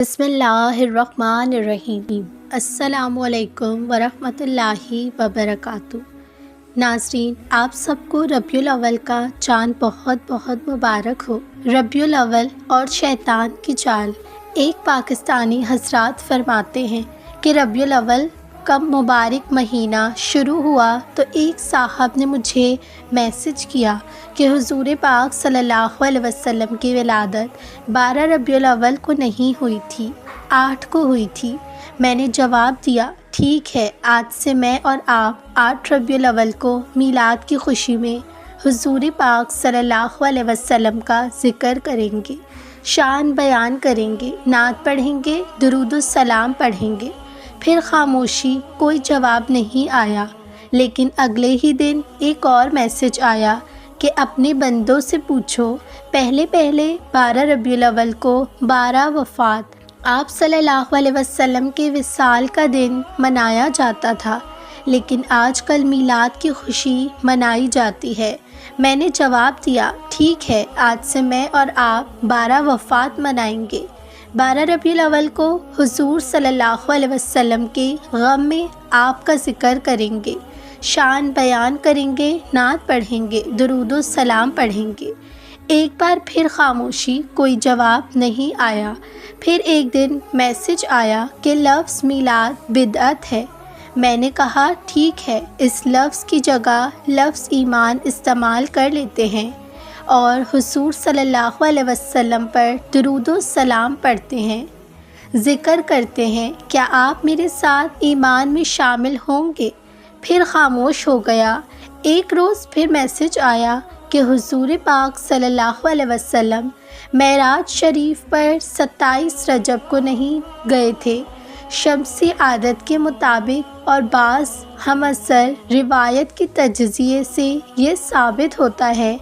بسم اللہ الرحمن الرحیم۔ السلام علیکم ورحمۃ اللہ وبرکاتہ۔ ناظرین، آپ سب کو ربیع الاول کا چاند بہت بہت مبارک ہو۔ ربیع الاول اور شیطان کی چال۔ ایک پاکستانی حضرات فرماتے ہیں کہ ربیع الاول کا مبارک مہینہ شروع ہوا تو ایک صاحب نے مجھے میسج کیا کہ حضور پاک صلی اللہ علیہ وسلم کی ولادت 12 ربیع الاول کو نہیں ہوئی تھی، 8 کو ہوئی تھی۔ میں نے جواب دیا، ٹھیک ہے، آج سے میں اور آپ 8 ربیع الاول کو میلاد کی خوشی میں حضور پاک صلی اللہ علیہ وسلم کا ذکر کریں گے، شان بیان کریں گے، نعت پڑھیں گے، درود السلام پڑھیں گے۔ پھر خاموشی، کوئی جواب نہیں آیا۔ لیکن اگلے ہی دن ایک اور میسج آیا کہ اپنے بندوں سے پوچھو، پہلے 12 ربیع الاول کو 12 وفات آپ صلی اللہ علیہ وسلم کے وصال کا دن منایا جاتا تھا، لیکن آج کل میلاد کی خوشی منائی جاتی ہے۔ میں نے جواب دیا، ٹھیک ہے، آج سے میں اور آپ 12 وفات منائیں گے۔ 12 ربیع الاول کو حضور صلی اللہ علیہ وسلم کے غم میں آپ کا ذکر کریں گے، شان بیان کریں گے، نعت پڑھیں گے، درود و سلام پڑھیں گے۔ ایک بار پھر خاموشی، کوئی جواب نہیں آیا۔ پھر ایک دن میسج آیا کہ لفظ میلاد بدعت ہے۔ میں نے کہا، ٹھیک ہے، اس لفظ کی جگہ لفظ ایمان استعمال کر لیتے ہیں اور حضور صلی اللہ علیہ وسلم پر درود و سلام پڑھتے ہیں، ذکر کرتے ہیں۔ کیا آپ میرے ساتھ ایمان میں شامل ہوں گے؟ پھر خاموش ہو گیا۔ ایک روز پھر میسج آیا کہ حضور پاک صلی اللہ علیہ وسلم معراج شریف پر 27 رجب کو نہیں گئے تھے۔ شمسی عادت کے مطابق اور بعض ہم عصر روایت کے تجزیے سے یہ ثابت ہوتا ہے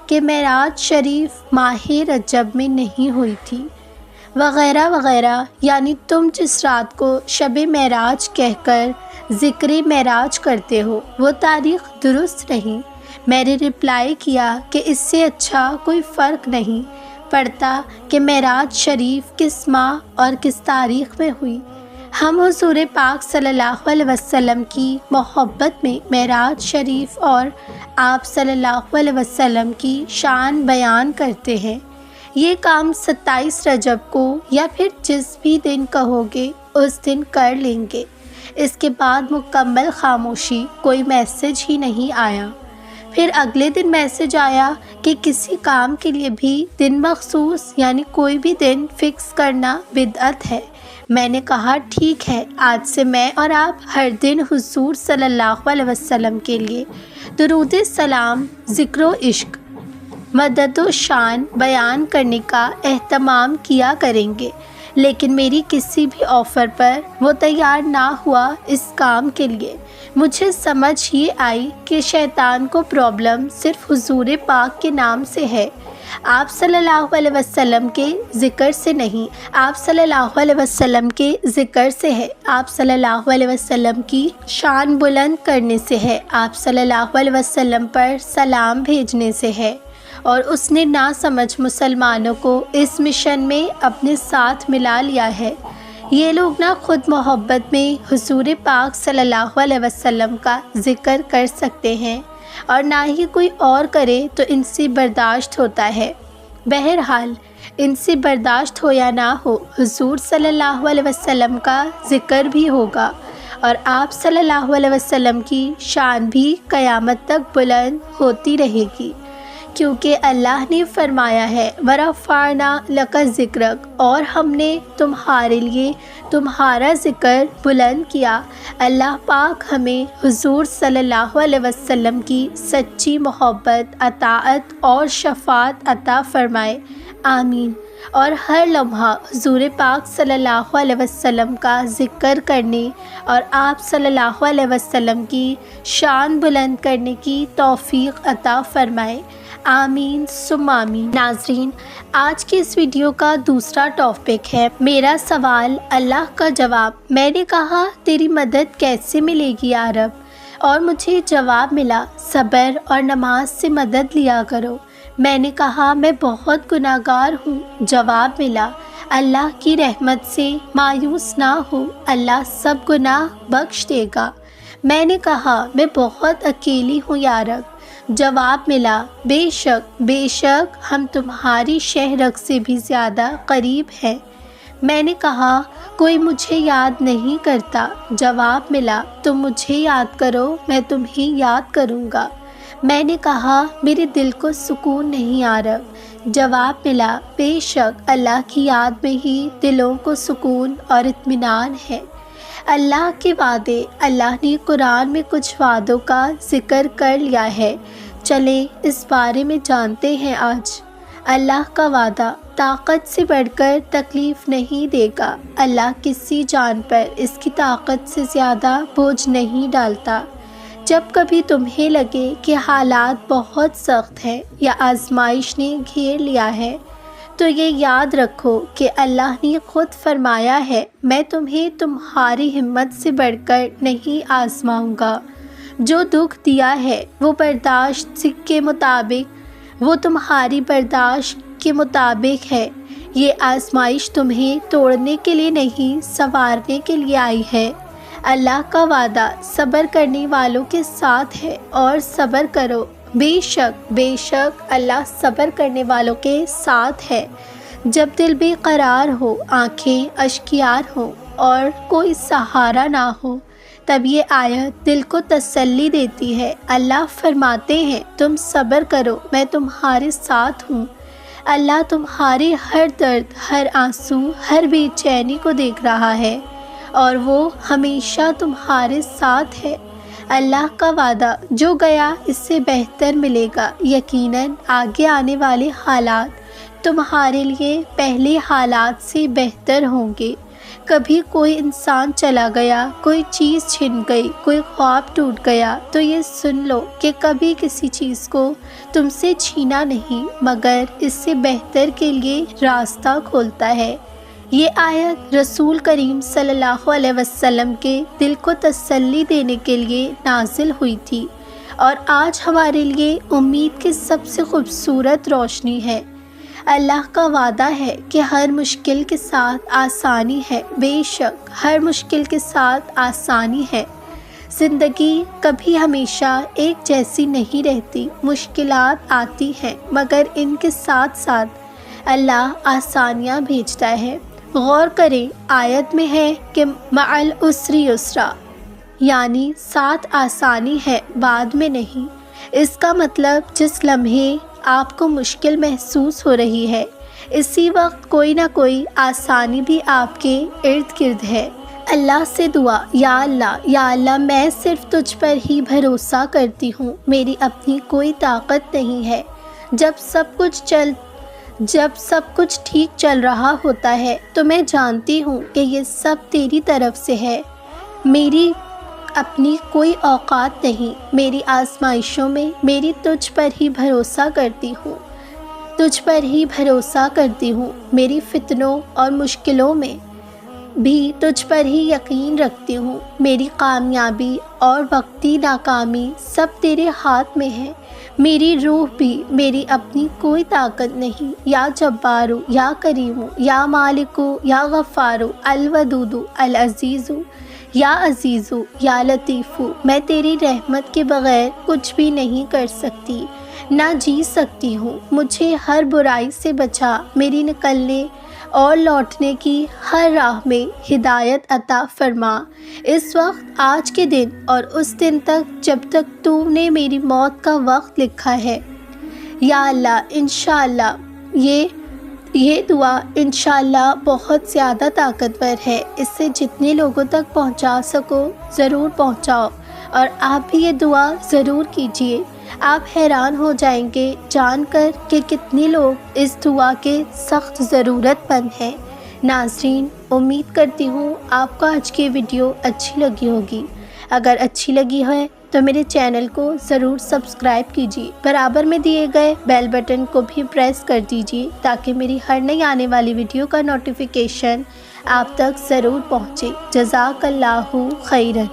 کہ معراج شریف ماہ رجب میں نہیں ہوئی تھی، وغیرہ وغیرہ۔ یعنی تم جس رات کو شب معراج کہہ کر ذکر معراج کرتے ہو، وہ تاریخ درست نہیں۔ میں نے رپلائی کیا کہ اس سے اچھا کوئی فرق نہیں پڑتا کہ معراج شریف کس ماہ اور کس تاریخ میں ہوئی۔ ہم حضور پاک صلی اللہ علیہ وسلم کی محبت میں معراج شریف اور آپ صلی اللہ علیہ وسلم کی شان بیان کرتے ہیں۔ یہ کام 27 رجب کو یا پھر جس بھی دن کہو گے اس دن کر لیں گے۔ اس کے بعد مکمل خاموشی، کوئی میسج ہی نہیں آیا۔ پھر اگلے دن میسج آیا کہ کسی کام کے لیے بھی دن مخصوص یعنی کوئی بھی دن فکس کرنا بدعت ہے۔ میں نے کہا، ٹھیک ہے، آج سے میں اور آپ ہر دن حضور صلی اللہ علیہ وسلم کے لیے درود سلام، ذکر و عشق، مدد و شان بیان کرنے کا اہتمام کیا کریں گے۔ لیکن میری کسی بھی آفر پر وہ تیار نہ ہوا اس کام کے لیے۔ مجھے سمجھ یہ آئی کہ شیطان کو پرابلم صرف حضور پاک کے نام سے ہے، آپ صلی اللہ علیہ وسلم کے ذکر سے نہیں۔ آپ صلی اللہ علیہ وسلم کے ذکر سے ہے، آپ صلی اللہ علیہ وسلم کی شان بلند کرنے سے ہے، آپ صلی اللہ علیہ وسلم پر سلام بھیجنے سے ہے۔ اور اس نے نہ سمجھ مسلمانوں کو اس مشن میں اپنے ساتھ ملا لیا ہے۔ یہ لوگ نہ خود محبت میں حضور پاک صلی اللہ علیہ وسلم کا ذکر کر سکتے ہیں اور نہ ہی کوئی اور کرے تو ان سے برداشت ہوتا ہے۔ بہرحال، ان سے برداشت ہو یا نہ ہو، حضور صلی اللہ علیہ وسلم کا ذکر بھی ہوگا اور آپ صلی اللہ علیہ وسلم کی شان بھی قیامت تک بلند ہوتی رہے گی، کیونکہ اللہ نے فرمایا ہے، وَرَفَعْنَا لَكَ ذِكْرَكَ، اور ہم نے تمہارے لیے تمہارا ذکر بلند کیا۔ اللہ پاک ہمیں حضور صلی اللہ علیہ وسلم کی سچی محبت، اطاعت اور شفاعت عطا فرمائے، آمین۔ اور ہر لمحہ حضور پاک صلی اللہ علیہ وسلم کا ذکر کرنے اور آپ صلی اللہ علیہ وسلم کی شان بلند کرنے کی توفیق عطا فرمائے، آمین ثم آمین۔ ناظرین، آج کی اس ویڈیو کا دوسرا ٹاپک ہے میرا سوال، اللہ کا جواب۔ میں نے کہا، تیری مدد کیسے ملے گی یا رب؟ اور مجھے جواب ملا، صبر اور نماز سے مدد لیا کرو۔ میں نے کہا، میں بہت گناہگار ہوں۔ جواب ملا، اللہ کی رحمت سے مایوس نہ ہو، اللہ سب گناہ بخش دے گا۔ میں نے کہا میں بہت اکیلی ہوں یا رب۔ جواب ملا بے شک ہم تمہاری شہ رگ سے بھی زیادہ قریب ہیں۔ میں نے کہا کوئی مجھے یاد نہیں کرتا۔ جواب ملا تم مجھے یاد کرو، میں تمہیں یاد کروں گا۔ میں نے کہا میرے دل کو سکون نہیں آ رب۔ جواب ملا بے شک اللہ کی یاد میں ہی دلوں کو سکون اور اطمینان ہے۔ اللہ کے وعدے، اللہ نے قرآن میں کچھ وعدوں کا ذکر کر لیا ہے، چلیں اس بارے میں جانتے ہیں آج۔ اللہ کا وعدہ طاقت سے بڑھ کر تکلیف نہیں دے گا۔ اللہ کسی جان پر اس کی طاقت سے زیادہ بوجھ نہیں ڈالتا۔ جب کبھی تمہیں لگے کہ حالات بہت سخت ہیں یا آزمائش نے گھیر لیا ہے، تو یہ یاد رکھو کہ اللہ نے خود فرمایا ہے میں تمہیں تمہاری ہمت سے بڑھ کر نہیں آزماؤں گا۔ جو دکھ دیا ہے وہ برداشت کے مطابق، وہ تمہاری برداشت کے مطابق ہے۔ یہ آزمائش تمہیں توڑنے کے لیے نہیں، سنوارنے کے لیے آئی ہے۔ اللہ کا وعدہ صبر کرنے والوں کے ساتھ ہے، اور صبر کرو، بے شک اللہ صبر کرنے والوں کے ساتھ ہے۔ جب دل بے قرار ہو، آنکھیں اشکیار ہوں اور کوئی سہارا نہ ہو، تب یہ آیت دل کو تسلی دیتی ہے۔ اللہ فرماتے ہیں تم صبر کرو، میں تمہارے ساتھ ہوں۔ اللہ تمہارے ہر درد، ہر آنسو، ہر بے چینی کو دیکھ رہا ہے، اور وہ ہمیشہ تمہارے ساتھ ہے۔ اللہ کا وعدہ جو گیا اس سے بہتر ملے گا۔ یقیناً آگے آنے والے حالات تمہارے لیے پہلے حالات سے بہتر ہوں گے۔ کبھی کوئی انسان چلا گیا، کوئی چیز چھن گئی، کوئی خواب ٹوٹ گیا، تو یہ سن لو کہ کبھی کسی چیز کو تم سے چھینا نہیں، مگر اس سے بہتر کے لیے راستہ کھولتا ہے۔ یہ آیت رسول کریم صلی اللہ علیہ وسلم کے دل کو تسلی دینے کے لیے نازل ہوئی تھی، اور آج ہمارے لیے امید کی سب سے خوبصورت روشنی ہے۔ اللہ کا وعدہ ہے کہ ہر مشکل کے ساتھ آسانی ہے، بے شک ہر مشکل کے ساتھ آسانی ہے۔ زندگی کبھی ہمیشہ ایک جیسی نہیں رہتی، مشکلات آتی ہیں، مگر ان کے ساتھ ساتھ اللہ آسانیاں بھیجتا ہے۔ غور کریں، آیت میں ہے کہ مع العسر یسرا، یعنی ساتھ آسانی ہے، بعد میں نہیں۔ اس کا مطلب جس لمحے آپ کو مشکل محسوس ہو رہی ہے، اسی وقت کوئی نہ کوئی آسانی بھی آپ کے ارد گرد ہے۔ اللہ سے دعا، یا اللہ میں صرف تجھ پر ہی بھروسہ کرتی ہوں، میری اپنی کوئی طاقت نہیں ہے۔ جب سب کچھ ٹھیک چل رہا ہوتا ہے تو میں جانتی ہوں کہ یہ سب تیری طرف سے ہے، میری اپنی کوئی اوقات نہیں۔ میری آزمائشوں میں میری تجھ پر ہی بھروسہ کرتی ہوں، میری فتنوں اور مشکلوں میں بھی تجھ پر ہی یقین رکھتی ہوں۔ میری کامیابی اور وقتی ناکامی سب تیرے ہاتھ میں ہے۔ میری روح بھی میری اپنی کوئی طاقت نہیں۔ یا جبارو، یا کریمو، یا مالکو، یا غفارو، الودودو، العزیزو، یا عزیزو، یا لطیفو، میں تیری رحمت کے بغیر کچھ بھی نہیں کر سکتی، نہ جی سکتی ہوں۔ مجھے ہر برائی سے بچا، میری نکلنے اور لوٹنے کی ہر راہ میں ہدایت عطا فرما، اس وقت، آج کے دن اور اس دن تک جب تک تو نے میری موت کا وقت لکھا ہے۔ یا اللہ، انشاءاللہ یہ دعا انشاءاللہ بہت زیادہ طاقتور ہے، اس سے جتنے لوگوں تک پہنچا سکو ضرور پہنچاؤ، اور آپ بھی یہ دعا ضرور کیجیے۔ آپ حیران ہو جائیں گے جان کر کہ کتنے لوگ اس دعا کے سخت ضرورت مند ہیں۔ ناظرین، امید کرتی ہوں آپ کو آج کی ویڈیو اچھی لگی ہوگی۔ اگر اچھی لگی ہے تو میرے چینل کو ضرور سبسکرائب کیجیے، برابر میں دیے گئے بیل بٹن کو بھی پریس کر دیجیے تاکہ میری ہر نئی آنے والی ویڈیو کا نوٹیفیکیشن آپ تک ضرور پہنچے۔ جزاک اللہ خیرا۔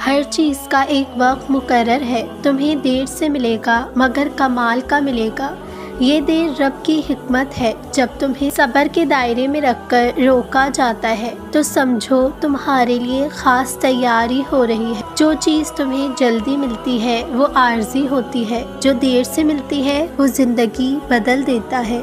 ہر چیز کا ایک وقت مقرر ہے، تمہیں دیر سے ملے گا مگر کمال کا ملے گا۔ یہ دیر رب کی حکمت ہے، جب تمہیں صبر کے دائرے میں رکھ کر روکا جاتا ہے تو سمجھو تمہارے لیے خاص تیاری ہو رہی ہے۔ جو چیز تمہیں جلدی ملتی ہے وہ عارضی ہوتی ہے، جو دیر سے ملتی ہے وہ زندگی بدل دیتا ہے۔